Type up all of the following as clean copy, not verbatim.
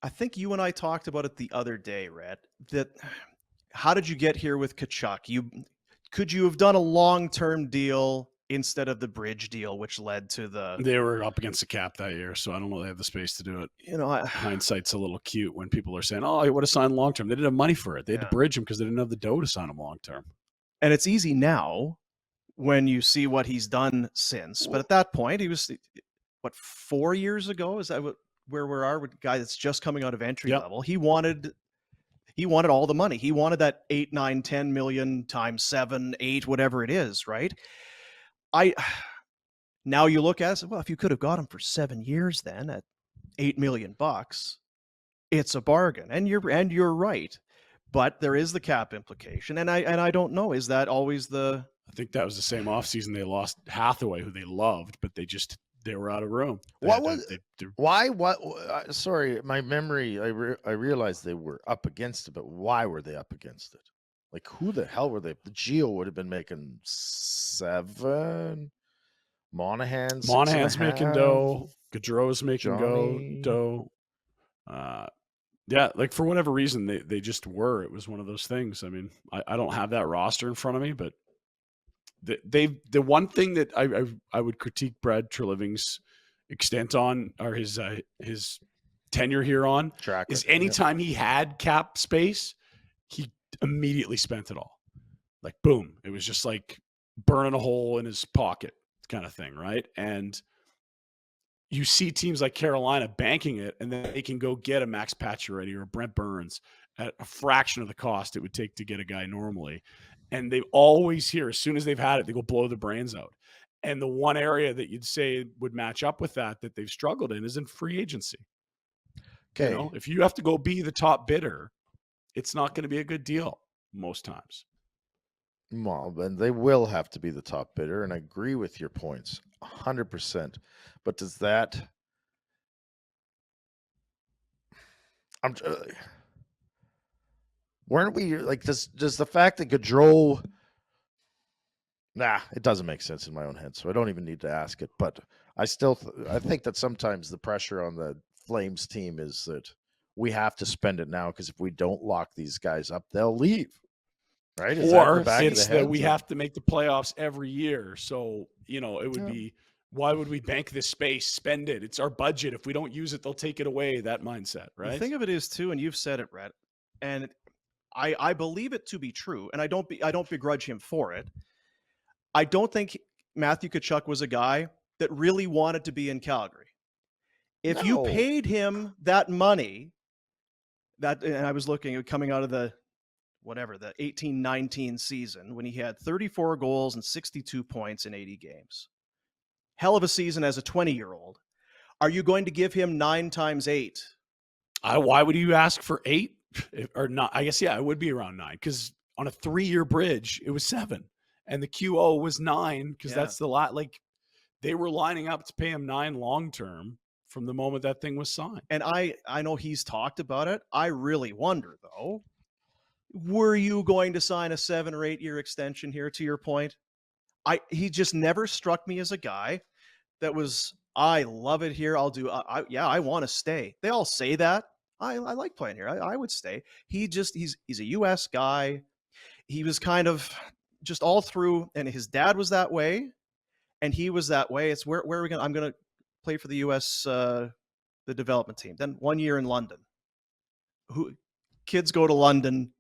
I think you and I talked about it the other day, Rhett, that how did you get here with Tkachuk? Could you have done a long-term deal instead of the bridge deal, which led to the, They were up against the cap that year, so I don't know they have the space to do it. Hindsight's a little cute when people are saying, "Oh, he would have signed long term." They didn't have money for it. They had to bridge him because they didn't have the dough to sign him long term. And it's easy now when you see what he's done since. But at that point, he was, 4 years ago? Is that where we are with a guy that's just coming out of entry level? He wanted all the money. He wanted that 8, 9, 10 million times 7, 8, whatever it is, right? Now you look at it, well, if you could have got him for 7 years then at $8 million, it's a bargain. And you're right. But there is the cap implication. And I don't know, is that always the... I think that was the same offseason they lost Hathaway, who they loved, but they were out of room. Sorry, my memory, I realized they were up against it, but why were they up against it? Like, who the hell were they? The Geo would have been making 7. Monahan's making dough. Gaudreau's making dough. Yeah, like for whatever reason, they just were. It was one of those things. I mean, I don't have that roster in front of me, but the one thing that I would critique Brad Treliving's extent on, or his tenure here on, is anytime he had cap space, he immediately spent it all. Like, boom. It was just like burning a hole in his pocket kind of thing, right? And you see teams like Carolina banking it, and then they can go get a Max Pacioretty or a Brent Burns at a fraction of the cost it would take to get a guy normally. And they always hear, as soon as they've had it, they go blow the brains out. And the one area that you'd say would match up with that they've struggled in is in free agency. Okay. You know, if you have to go be the top bidder, it's not going to be a good deal most times. Well, then they will have to be the top bidder, and I agree with your points 100%. But does that... weren't we like, does the fact that Gaudreau... it doesn't make sense in my own head, so I don't even need to ask it. But I still I think that sometimes the pressure on the Flames team is that we have to spend it now, because if we don't lock these guys up, they'll leave. Right? Or it's that we have to make the playoffs every year. So, you know, it would be, why would we bank this space, spend it? It's our budget. If we don't use it, they'll take it away. That mindset, right? The thing of it is too, and you've said it, Rhett, and I believe it to be true, and I don't begrudge him for it. I don't think Matthew Tkachuk was a guy that really wanted to be in Calgary. If you paid him that money, and I was looking at coming out of the 18-19 season, when he had 34 goals and 62 points in 80 games. Hell of a season as a 20-year-old. Are you going to give him 9 times 8? Why would you ask for 8 or not? I guess, it would be around 9, because on a 3-year bridge, it was 7. And the QO was 9, because that's the lot. Like, they were lining up to pay him 9 long-term from the moment that thing was signed. And I know he's talked about it. I really wonder, though, were you going to sign a 7 or 8 year extension here, to your point? He just never struck me as a guy that was, I love it here. I want to stay. They all say that. I like playing here. I would stay. He's a US guy. He was kind of just all through, and his dad was that way, and he was that way. It's where are we going? I'm going to play for the US, the development team. Then 1 year in London. Kids go to London.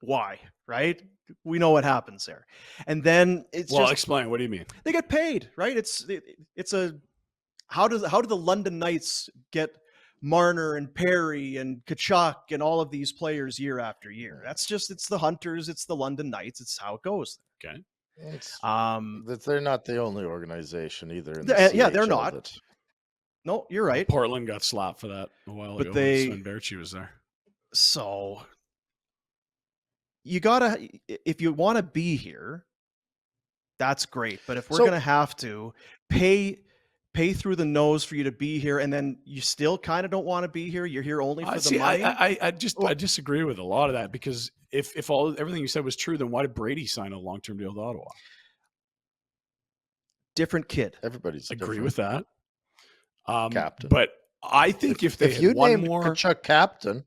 Why? Right? We know what happens there. And then it's explain. What do you mean? They get paid, right? How do the London Knights get Marner and Perry and Tkachuk and all of these players year after year? It's the Hunters, it's the London Knights. It's how it goes. Okay. They're not the only organization either. They're not. No, you're right. Portland got slapped for that a while ago. Sven Berchi was there. So you gotta, if you want to be here, that's great. But if we're gonna have to pay through the nose for you to be here, and then you still kind of don't want to be here, you're here only for the money. I disagree with a lot of that, because if everything you said was true, then why did Brady sign a long-term deal with Ottawa? Different kid. Everybody's agree with that. Captain. But I think if they had you one named more, Tkachuk captain,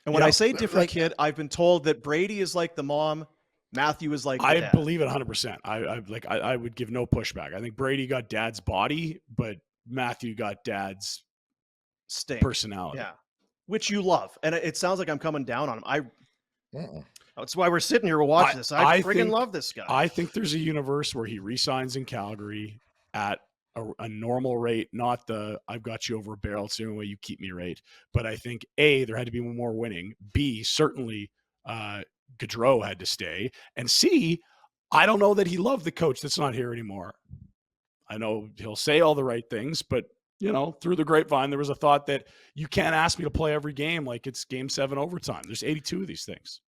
And when Yeah, I say different like- kid, I've been told that Brady is like the mom, Matthew is like the I dad. believe it 100%. I would give no pushback. I think Brady got dad's body, but Matthew got dad's Stink. personality. Yeah, which you love, and it sounds like I'm coming down on him. uh-uh. That's why we're sitting here watching this. I friggin' think- love this guy. I think there's a universe where he resigns in Calgary at a normal rate, not the I've got you over a barrel, it's the only way you keep me rate. But I think A, there had to be more winning. B, certainly Gaudreau had to stay. And C, I don't know that he loved the coach that's not here anymore. I know he'll say all the right things, but through the grapevine, there was a thought that you can't ask me to play every game like it's game 7 overtime. There's 82 of these things.